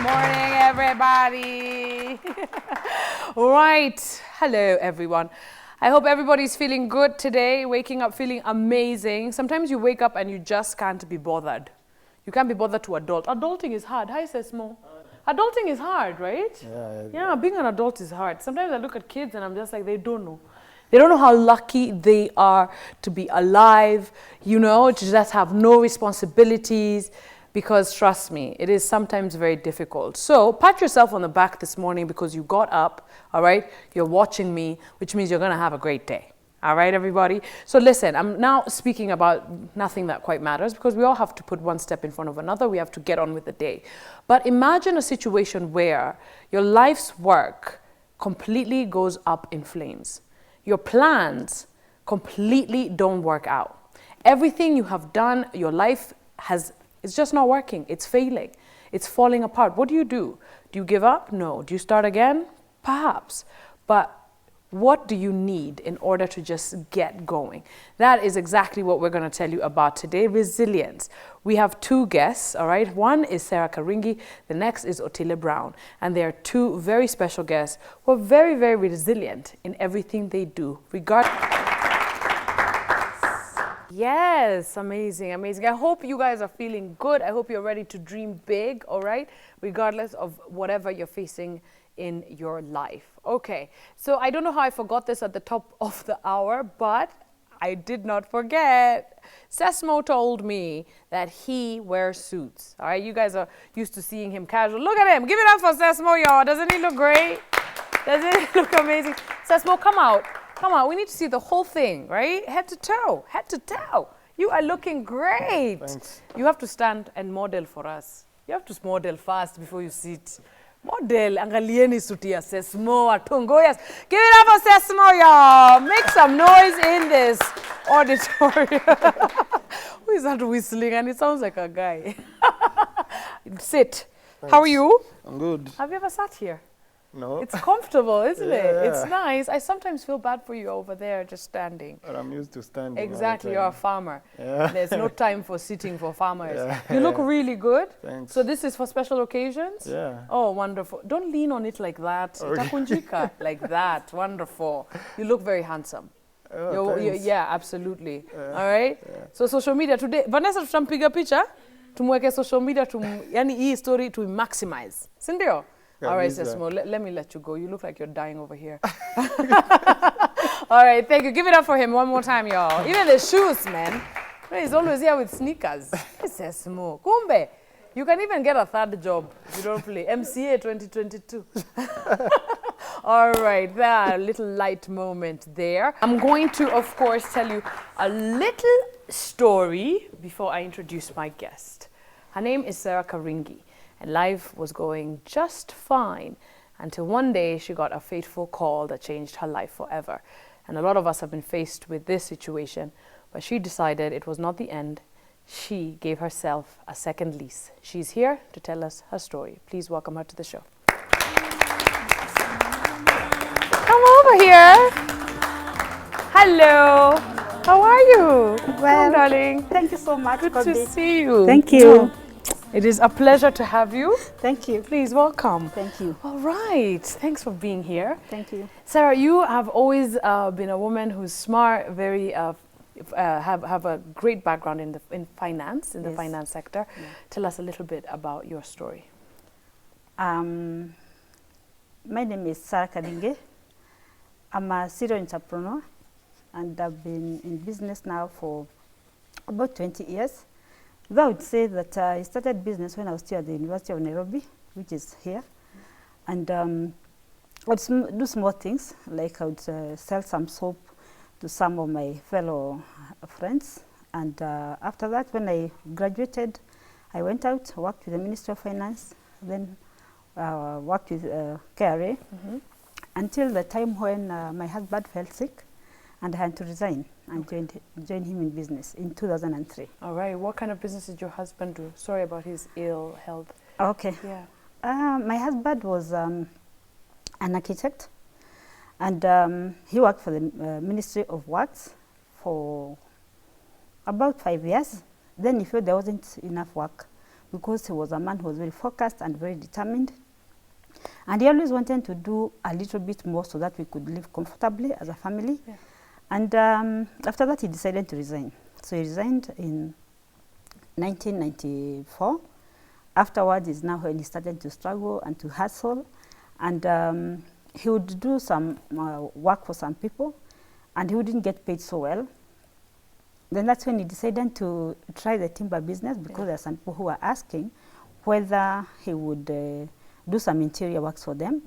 Morning, everybody. Right. Hello, everyone. I hope everybody's feeling good today, waking up feeling amazing. Sometimes you wake up and you just can't be bothered. You can't be bothered to adult. Adulting is hard. Hi, Sesmo. Adulting is hard, right? Yeah, being an adult is hard. Sometimes I look at kids and I'm just like, they don't know. They don't know how lucky they are to be alive, you know, to just have no responsibilities. Because trust me, it is sometimes very difficult. So pat yourself on the back this morning because you got up, all right? You're watching me, which means you're going to have a great day. All right, everybody? So listen, I'm now speaking about nothing that quite matters because we all have to put one step in front of another. We have to get on with the day. But imagine a situation where your life's work completely goes up in flames. Your plans completely don't work out. Everything you have done, your life it's just not working. It's failing. It's falling apart. What do? Do you give up? No. Do you start again? Perhaps. But what do you need in order to just get going? That is exactly what we're going to tell you about today, resilience. We have two guests, all right? One is Sarah Kariungi, the next is Otile Brown. And they are two very special guests who are very, very resilient in everything they do, Yes, amazing, amazing. I hope you guys are feeling good. I hope you're ready to dream big, all right? Regardless of whatever you're facing in your life. Okay, so I don't know how I forgot this at the top of the hour, but I did not forget. Sesmo told me that he wears suits, all right? You guys are used to seeing him casual. Look at him. Give it up for Sesmo, y'all. Doesn't he look great? Doesn't he look amazing? Sesmo, come out. Come on, we need to see the whole thing, right? Head to toe, head to toe. You are looking great. Thanks. You have to stand and model for us. You have to model fast before you sit. Model, angalieni sutia Sesmo, atungoyas. Give it up for Sesmo, y'all. Make some noise in this auditorium. Who is that whistling? And it sounds like a guy. Sit. Thanks. How are you? I'm good. Have you ever sat here? No. It's comfortable, isn't it? Yeah. It's nice. I sometimes feel bad for you over there just standing. But I'm used to standing. Exactly, you're a farmer. Yeah. There's no time for sitting for farmers. Yeah. You look really good. Thanks. So this is for special occasions? Yeah. Oh, wonderful. Don't lean on it like that. Okay. Itakunjika, like that. Wonderful. You look very handsome. Oh, thanks. Yeah, absolutely. All right? Yeah. So social media today. Vanessa, tutampiga picha. Tumweke social media. Yani hii story to maximize. Sindio? All right, Sesmo, let me let you go. You look like you're dying over here. All right, thank you. Give it up for him one more time, y'all. Even the shoes, man. He's always here with sneakers. Sesmo. Kumbe, you can even get a third job if you don't play. MCA 2022. All right, that little light moment there. I'm going to, of course, tell you a little story before I introduce my guest. Her name is Sarah Kariungi. And life was going just fine until one day she got a fateful call that changed her life forever. And a lot of us have been faced with this situation, but she decided it was not the end. She gave herself a second lease. She's here to tell us her story. Please welcome her to the show. Come over here. Hello. How are you? Well, darling. Thank you so much. Good Kobi. to see you. Thank you. It is a pleasure to have you. Thank you. Please welcome. Thank you. All right. Thanks for being here. Thank you. Sarah, you have always been a woman who's smart, very have a great background in finance, in the Yes. finance sector. Yeah. Tell us a little bit about your story. My name is Sarah Kariungi. I'm a serial entrepreneur and I've been in business now for about 20 years. Though I would say that I started business when I was still at the University of Nairobi, which is here. And I would do small things, like I would sell some soap to some of my fellow friends. And after that, when I graduated, I went out, worked with the Ministry of Finance, then worked with KRA, until the time when my husband fell sick and I had to resign and join him in business in 2003. All right. What kind of business did your husband do? Sorry about his ill health. Okay. Yeah. My husband was an architect, and he worked for the Ministry of Works for about 5 years. Then he felt there wasn't enough work because he was a man who was very focused and very determined. And he always wanted to do a little bit more so that we could live comfortably as a family. Yeah. And after that, he decided to resign. So he resigned in 1994. Afterwards is now when he started to struggle and to hustle. And he would do some work for some people, and he wouldn't get paid so well. Then that's when he decided to try the timber business, because there are some people who are asking whether he would do some interior works for them,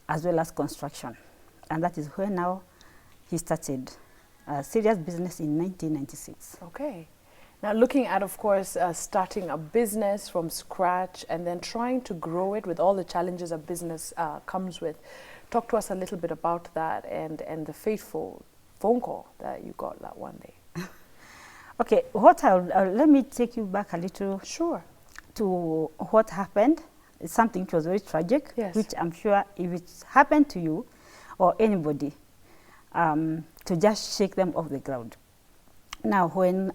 as well as construction. And that is where now he started a serious business in 1996. Okay. Now looking at, of course, starting a business from scratch and then trying to grow it with all the challenges a business comes with. Talk to us a little bit about that and the fateful phone call that you got that one day. Okay, let me take you back a little. Sure. To what happened. It's something which was very tragic, yes. Which I'm sure if it happened to you or anybody, to just shake them off the ground. Now, when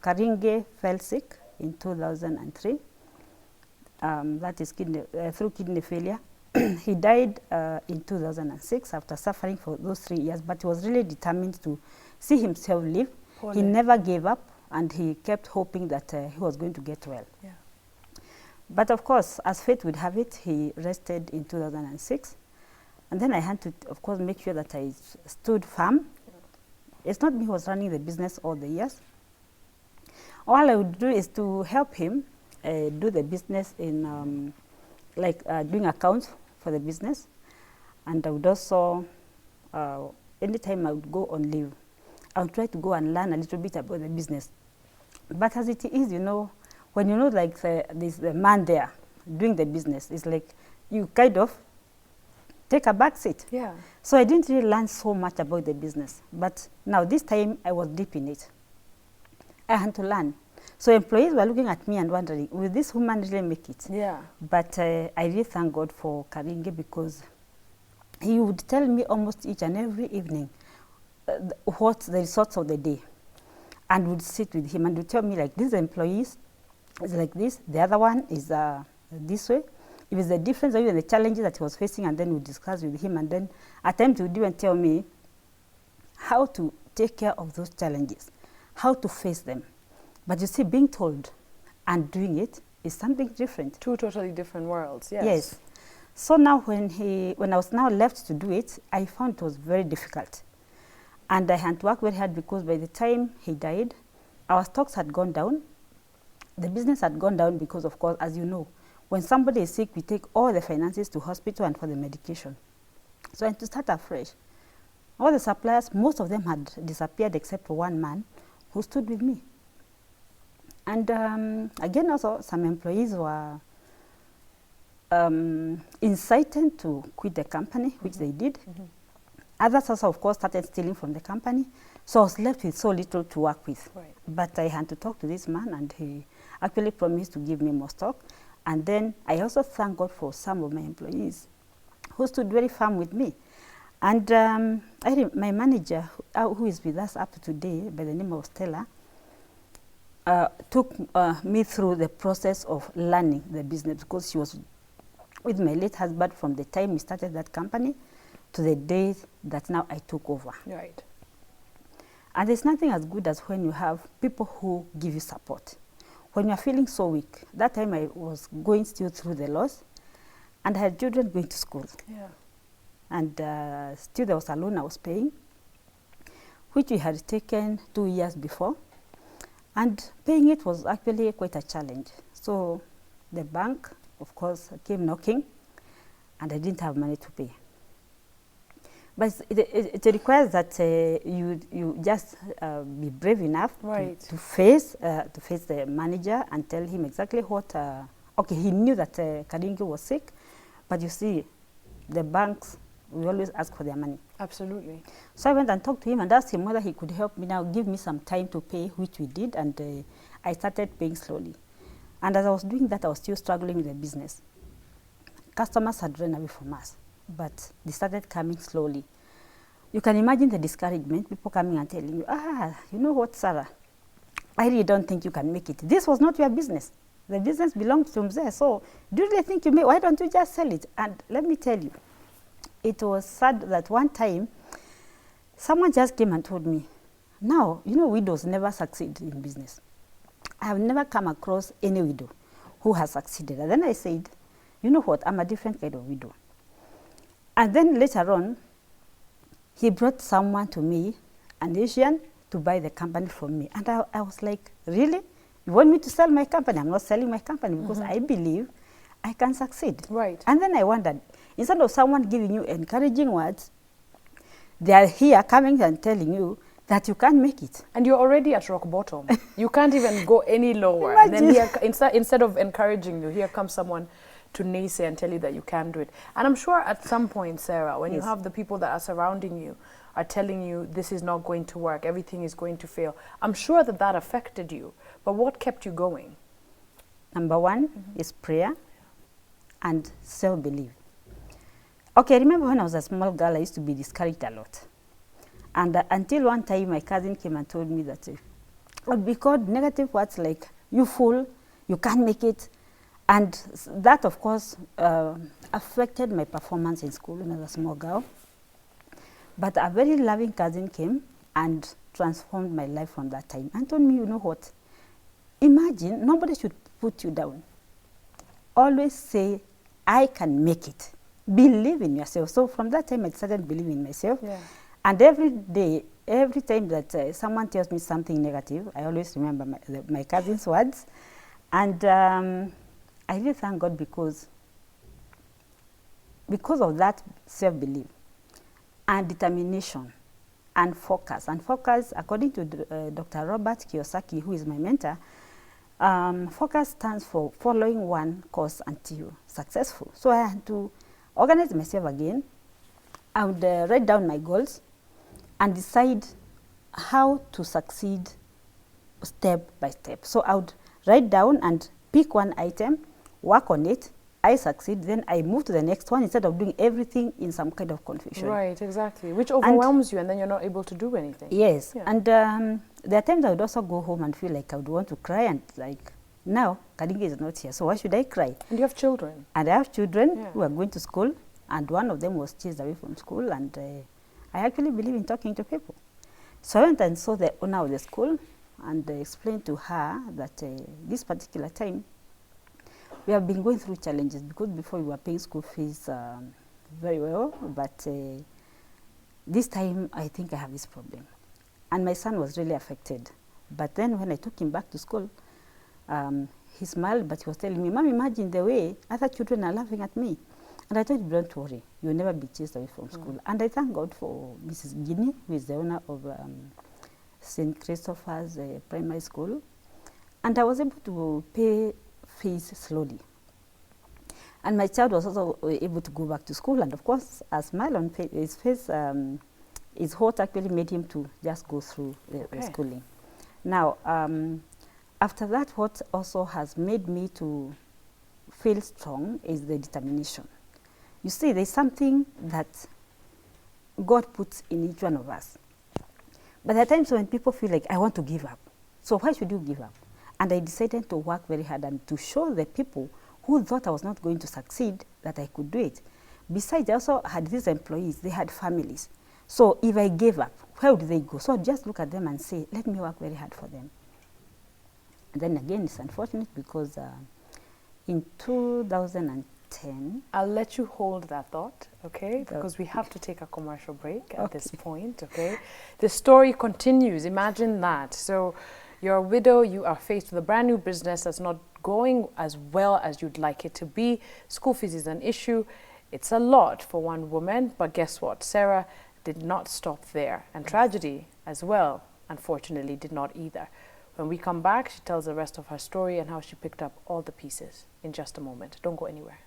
Kariungi fell sick in 2003, that is through kidney failure, he died in 2006 after suffering for those 3 years, but he was really determined to see himself live. Poorly. He never gave up, and he kept hoping that he was going to get well. Yeah. But of course, as fate would have it, he rested in 2006. And then I had to, of course, make sure that I stood firm. It's not me who was running the business all the years. All I would do is to help him do the business in, doing accounts for the business. And I would also, anytime I would go on leave, I would try to go and learn a little bit about the business. But as it is, you know, when you know, like, there's the man there doing the business, it's like you kind of take a back seat. Yeah. So I didn't really learn so much about the business. But now this time I was deep in it. I had to learn. So employees were looking at me and wondering, will this woman really make it? Yeah. But I really thank God for Kariungi, because he would tell me almost each and every evening what the results of the day, and would sit with him and would tell me, like, these employees is like this, the other one is this way. If it's the difference or even the challenges that he was facing, and then we discuss with him, and then at times he would even tell me how to take care of those challenges, how to face them. But you see, being told and doing it is something different. Two totally different worlds, yes. Yes. So now when I was now left to do it, I found it was very difficult. And I had to work very hard, because by the time he died, our stocks had gone down. The business had gone down because, of course, as you know, when somebody is sick, we take all the finances to hospital and for the medication. So I had to start afresh. All the suppliers, most of them had disappeared except for one man who stood with me. And again, also some employees were incited to quit the company, which they did. Others also, of course, started stealing from the company. So I was left with so little to work with. Right. But I had to talk to this man, and he actually promised to give me more stock. And then I also thank God for some of my employees who stood very firm with me. And my manager, who is with us up to today, by the name of Stella, took me through the process of learning the business, because she was with my late husband from the time we started that company to the day that now I took over. Right. And there's nothing as good as when you have people who give you support. When you're feeling so weak, that time I was going still through the loss, and I had children going to school. Yeah. And still there was a loan I was paying, which we had taken 2 years before. And paying it was actually quite a challenge. So the bank, of course, came knocking, and I didn't have money to pay. But it requires that you just be brave enough, right, to face the manager and tell him exactly what. Okay, he knew that Kariungi was sick, but you see, the banks will always ask for their money. Absolutely. So I went and talked to him and asked him whether he could help me now, give me some time to pay, which we did, and I started paying slowly. And as I was doing that, I was still struggling with the business. Customers had run away from us, but they started coming slowly. You can imagine the discouragement, people coming and telling you, you know what, Sarah, I really don't think you can make it. This was not your business. The business belongs to Mzee. So do you really think you may? Why don't you just sell it? And let me tell you, it was sad that one time someone just came and told me, now, you know, widows never succeed in business. I have never come across any widow who has succeeded. And then I said, you know what, I'm a different kind of widow. And then later on, he brought someone to me, an Asian, to buy the company from me. And I was like, really? You want me to sell my company? I'm not selling my company because I believe I can succeed. Right. And then I wondered, instead of someone giving you encouraging words, they are here coming and telling you that you can't make it. And you're already at rock bottom. You can't even go any lower. Imagine. And then here, instead of encouraging you, here comes someone to naysay and tell you that you can do it. And I'm sure at some point, Sarah, when you have the people that are surrounding you are telling you this is not going to work, everything is going to fail, I'm sure that that affected you. But what kept you going? Number one is prayer and self-belief. Okay, I remember when I was a small girl, I used to be discouraged a lot. And until one time, my cousin came and told me that would be called negative words like, you fool, you can't make it. And that, of course, affected my performance in school when I was a small girl. But a very loving cousin came and transformed my life from that time and told me, you know what, imagine, nobody should put you down. Always say, I can make it. Believe in yourself. So from that time, I started believing in myself. Yeah. And every day, every time that someone tells me something negative, I always remember my cousin's words. And I really thank God because of that self-belief and determination and focus. And focus, according to Dr. Robert Kiyosaki, who is my mentor, focus stands for following one course until successful. So I had to organize myself again. I would write down my goals and decide how to succeed step by step. So I would write down and pick one item, work on it, I succeed, then I move to the next one instead of doing everything in some kind of confusion. Right, exactly. Which overwhelms you and then you're not able to do anything. Yes, yeah. And there are times I would also go home and feel like I would want to cry and like, now Karingi is not here, so why should I cry? And you have children. And I have children who are going to school, and one of them was chased away from school, and I actually believe in talking to people. So I went and saw the owner of the school and explained to her that this particular time, we have been going through challenges because before we were paying school fees very well, but this time I think I have this problem. And my son was really affected. But then when I took him back to school, he smiled, but he was telling me, Mom, imagine the way other children are laughing at me. And I told him, don't worry, you'll never be chased away from school. And I thank God for Mrs. Guinea, who is the owner of St. Christopher's Primary School. And I was able to pay fees slowly. And my child was also able to go back to school. And of course, a smile on his face is what actually made him to just go through the schooling. Now, after that, what also has made me to feel strong is the determination. You see, there's something that God puts in each one of us. But there are times when people feel like, I want to give up. So why should you give up? And I decided to work very hard and to show the people who thought I was not going to succeed that I could do it. Besides, I also had these employees, they had families. So if I gave up, where would they go? So I'd just look at them and say, let me work very hard for them. And then again, it's unfortunate because in 2010... I'll let you hold that thought, okay? Because we have to take a commercial break at this point, okay? The story continues. Imagine that. So you're a widow, you are faced with a brand new business that's not going as well as you'd like it to be. School fees is an issue. It's a lot for one woman, but guess what? Sarah did not stop there. And tragedy as well, unfortunately, did not either. When we come back, she tells the rest of her story and how she picked up all the pieces in just a moment. Don't go anywhere.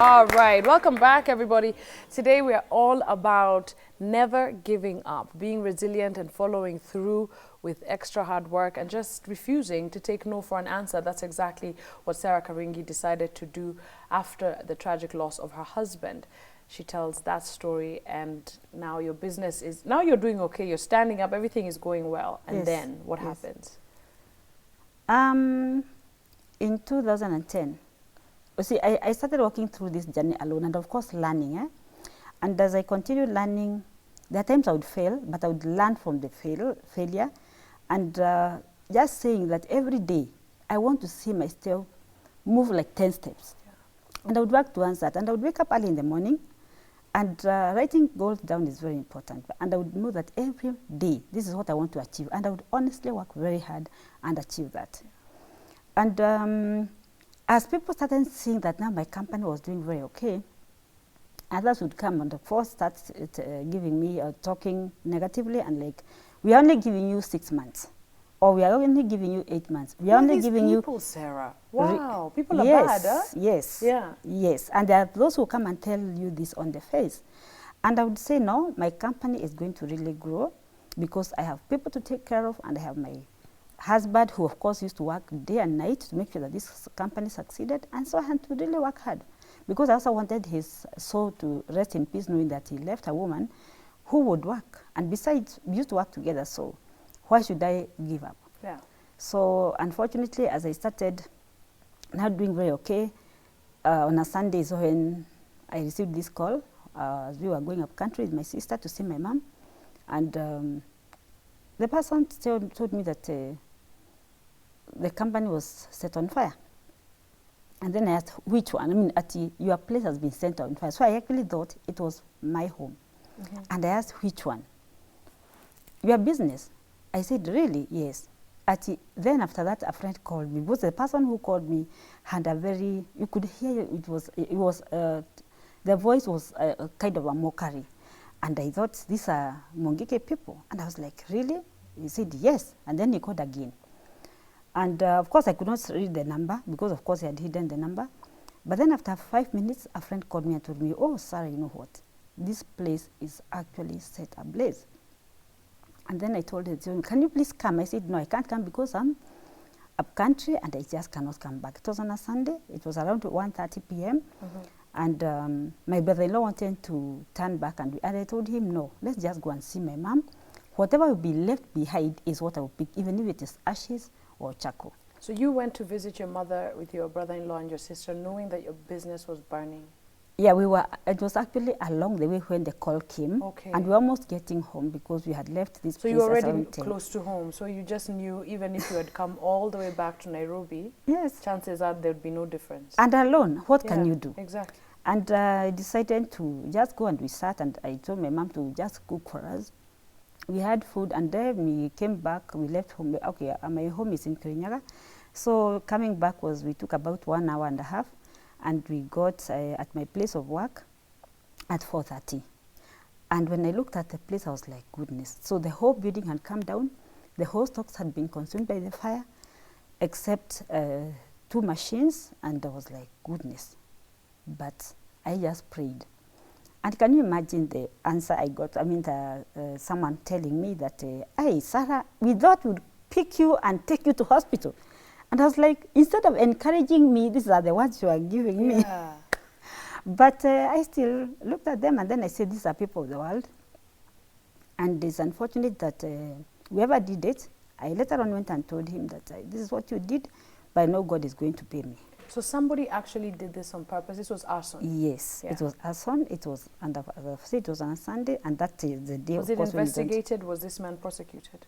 All right, welcome back, everybody. Today we are all about never giving up, being resilient and following through with extra hard work and just refusing to take no for an answer. That's exactly what Sarah Kariungi decided to do after the tragic loss of her husband. She tells that story, and now your business is, now you're doing okay, you're standing up, everything is going well. And Yes, then what yes. happens? In 2010, you see, I started walking through this journey alone and of course learning. And as I continued learning, there are times I would fail, but I would learn from the failure. And just saying that every day, I want to see myself move like 10 steps. Yeah. And I would work towards that. And I would wake up early in the morning. And writing goals down is very important. And I would know that every day, this is what I want to achieve. And I would honestly work very hard and achieve that. And as people started seeing that now my company was doing very okay, others would come and of course start giving me talking negatively and like, we are only giving you 6 months, or we are only giving you 8 months. We are only giving people, Sarah. Wow, people are bad, huh? Yes, Yeah. yes. And there are those who come and tell you this on the face. And I would say, no, my company is going to really grow because I have people to take care of, and I have my husband who of course used to work day and night to make sure that this company succeeded, and so I had to really work hard because I also wanted his soul to rest in peace, knowing that he left a woman who would work, and besides we used to work together, so why should I give up? Yeah. So unfortunately, as I started not doing very okay, on a Sunday is when I received this call as we were going up country with my sister to see my mom, and the person told me that the company was set on fire. And then I asked, which one? I mean, your place has been set on fire. So I actually thought it was my home. Mm-hmm. And I asked, which one? Your business. I said, really? Yes. Then after that, a friend called me, because the person who called me had a very, you could hear it was the voice was a kind of a mockery. And I thought, these are Mongike people. And I was like, really? He said, yes. And then he called again. And of course, I could not read the number because, of course, he had hidden the number. But then after 5 minutes, a friend called me and told me, oh, Sarah, you know what? This place is actually set ablaze. And then I told her, can you please come? I said, no, I can't come because I'm up country and I just cannot come back. It was on a Sunday. It was around 1:30 p.m. Mm-hmm. And my brother-in-law wanted to turn back, and I told him, no, let's just go and see my mom. Whatever will be left behind is what I will pick, even if it is ashes or charcoal. So you went to visit your mother with your brother-in-law and your sister, knowing that your business was burning? Yeah, we were. It was actually along the way when the call came. Okay. And we were almost getting home because we had left this So place. you were already around 10. close to home, so you just knew even if you had come all the way back to Nairobi, Yes. chances are there would be no difference. And alone, what can Yeah, you do? Exactly. And I decided to just go, and we sat, and I told my mom to just cook for us. We had food, and then we came back. We left home. Okay, my home is in Kirinyaga. So coming back we took about 1 hour and a half, and we got at my place of work at 4:30. And when I looked at the place, I was like, goodness. So the whole building had come down. The whole stocks had been consumed by the fire, except 2 machines, and I was like, goodness. But I just prayed. And can you imagine the answer I got? I mean, someone telling me that, hey, Sarah, we thought we'd pick you and take you to hospital. And I was like, instead of encouraging me, these are the words you are giving me. Yeah. But I still looked at them, and then I said, these are people of the world. And it's unfortunate that whoever did it, I later on went and told him that this is what you did, but I know God is going to pay me. So somebody actually did this on purpose. This was arson. Yes, Yeah. it was arson. It was, and as I said, it was on a Sunday, and that is the day. Was of it course, when investigated? Was this man prosecuted?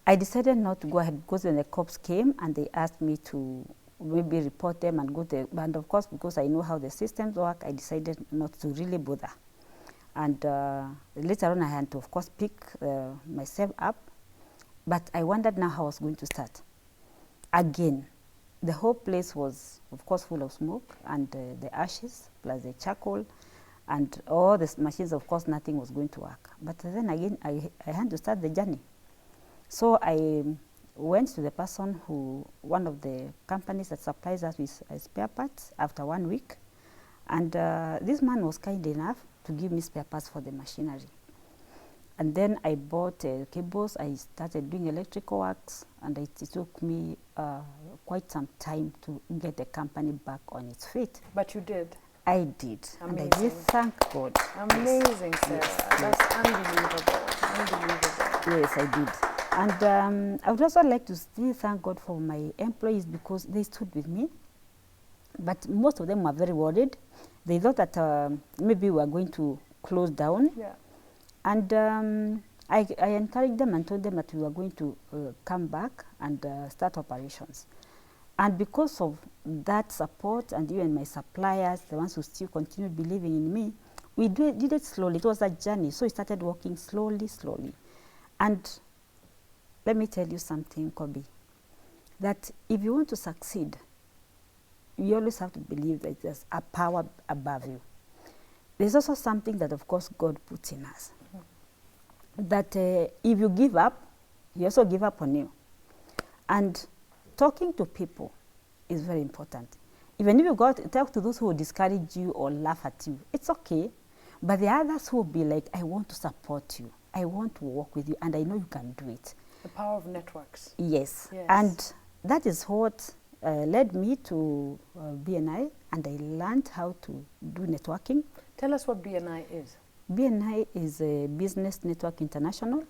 I decided not to go ahead because when the cops came and they asked me to maybe report them and go there, and of course because I know how the systems work, I decided not to really bother. And later on, I had to, of course, pick myself up, but I wondered now how I was going to start. Again, the whole place was, of course, full of smoke and the ashes plus the charcoal and all the machines. Of course, nothing was going to work. But then again, I had to start the journey. So I went to the person one of the companies that supplies us with spare parts after 1 week. And this man was kind enough to give me spare parts for the machinery. And then I bought cables. I started doing electrical works, and it took me quite some time to get the company back on its feet. But you did. I did. Amazing. And I did thank God. Amazing, Sarah. Yes. That's unbelievable. Unbelievable. Yes, I did. And I would also like to still thank God for my employees, because they stood with me. But most of them were very worried. They thought that maybe we were going to close down. Yeah. And I encouraged them and told them that we were going to come back and start operations. And because of that support, and even my suppliers, the ones who still continued believing in me, we did it slowly. It was a journey. So we started working slowly, slowly. And let me tell you something, Kobi, that if you want to succeed, you always have to believe that there's a power above you. There's also something that, of course, God puts in us. That if you give up, He also give up on you. And talking to people is very important. Even if you talk to those who will discourage you or laugh at you, it's okay. But the others who will be like, I want to support you. I want to work with you, and I know you can do it. The power of networks. Yes. Yes. And that is what led me to BNI, and I learned how to do networking. Tell us what BNI is. BNI is a Business Network International,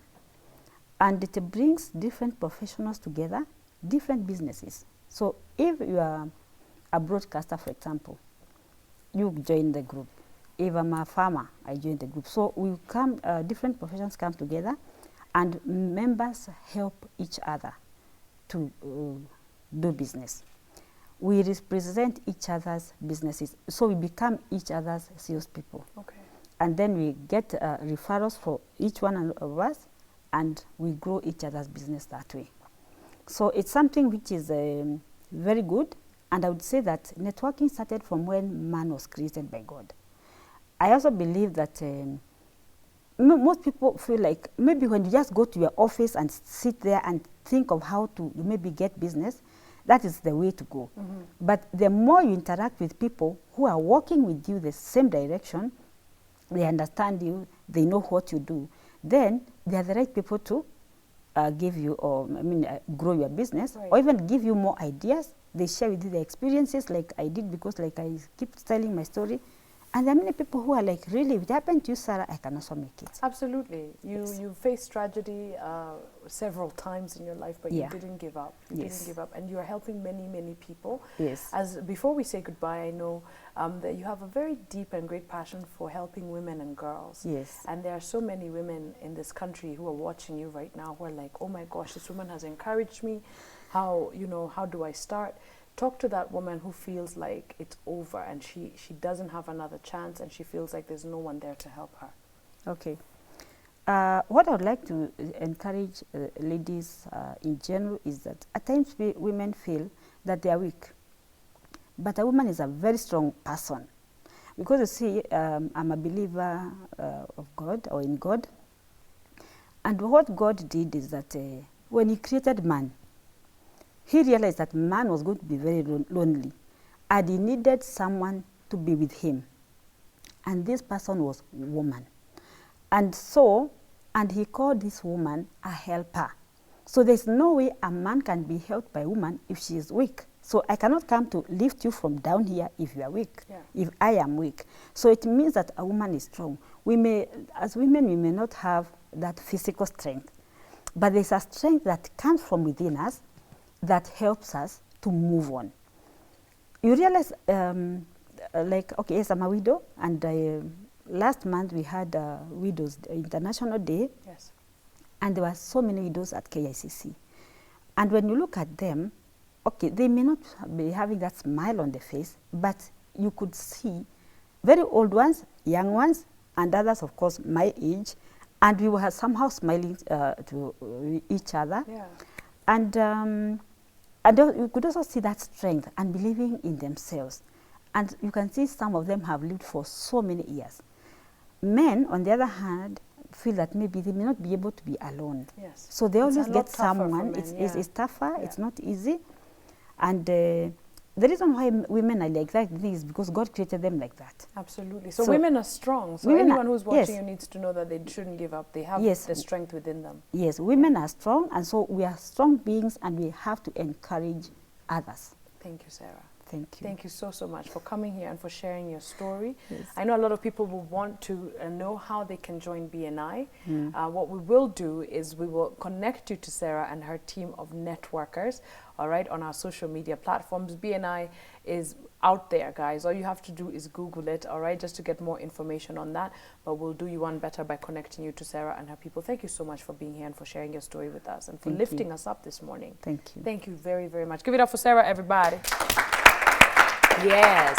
and it brings different professionals together, different businesses. So if you are a broadcaster, for example, you join the group. If I'm a farmer, I join the group. So we come, different professions come together, and members help each other to do business. We represent each other's businesses, so we become each other's salespeople. Okay. And then we get referrals for each one of us, and we grow each other's business that way. So it's something which is very good, and I would say that networking started from when man was created by God. I also believe that most people feel like maybe when you just go to your office and sit there and think of how to maybe get business, that is the way to go. Mm-hmm. But the more you interact with people who are working with you the same direction, they understand you, they know what you do, then they are the right people to give you, or grow your business, right, or even give you more ideas. They share with you their experiences, like I did, because like I keep telling my story. And there are many people who are like, really, if it happened to you, Sarah, I can also make it. Absolutely. Yes. You faced tragedy several times in your life, but yeah, you didn't give up. You yes, didn't give up. And you're helping many, many people. Yes. As before we say goodbye, I know that you have a very deep and great passion for helping women and girls. Yes. And there are so many women in this country who are watching you right now who are like, oh my gosh, this woman has encouraged me. How do I start? Talk to that woman who feels like it's over and she doesn't have another chance, and she feels like there's no one there to help her. Okay. What I would like to encourage ladies in general is that at times women feel that they are weak. But a woman is a very strong person. Because you see, I'm a believer of God, or in God. And what God did is that when He created man, He realized that man was going to be very lonely, and he needed someone to be with him. And this person was woman. And He called this woman a helper. So there's no way a man can be helped by a woman if she is weak. So I cannot come to lift you from down here if you are weak, if I am weak. So it means that a woman is strong. As women, we may not have that physical strength, but there's a strength that comes from within us that helps us to move on. You realize, okay, yes, I'm a widow, and last month we had Widows International Day. Yes. And there were so many widows at KICC. And when you look at them, okay, they may not be having that smile on their face, but you could see very old ones, young ones, and others, of course, my age, and we were somehow smiling to each other. Yeah. And you could also see that strength and believing in themselves. And you can see some of them have lived for so many years. Men, on the other hand, feel that maybe they may not be able to be alone. Yes. So they It's always a lot get tougher someone. for men, It's tougher. Yeah. It's not easy. And the reason why women are like that is because God created them like that. Absolutely. So, So women are strong. So women anyone are- who's watching yes. you needs to know that they shouldn't give up. They have Yes. the strength within them. Yes, women are strong, and so we are strong beings, and we have to encourage others. Thank you, Sarah. Thank you. Thank you so much for coming here and for sharing your story. Yes. I know a lot of people will want to know how they can join BNI. Mm. What we will do is we will connect you to Sarah and her team of networkers, all right, on our social media platforms. BNI is out there, guys. All you have to do is Google it, all right, just to get more information on that. But we'll do you one better by connecting you to Sarah and her people. Thank you so much for being here and for sharing your story with us and for Thank lifting you. us up this morning. Thank you. Thank you very, very much. Give it up for Sarah, everybody. Yes.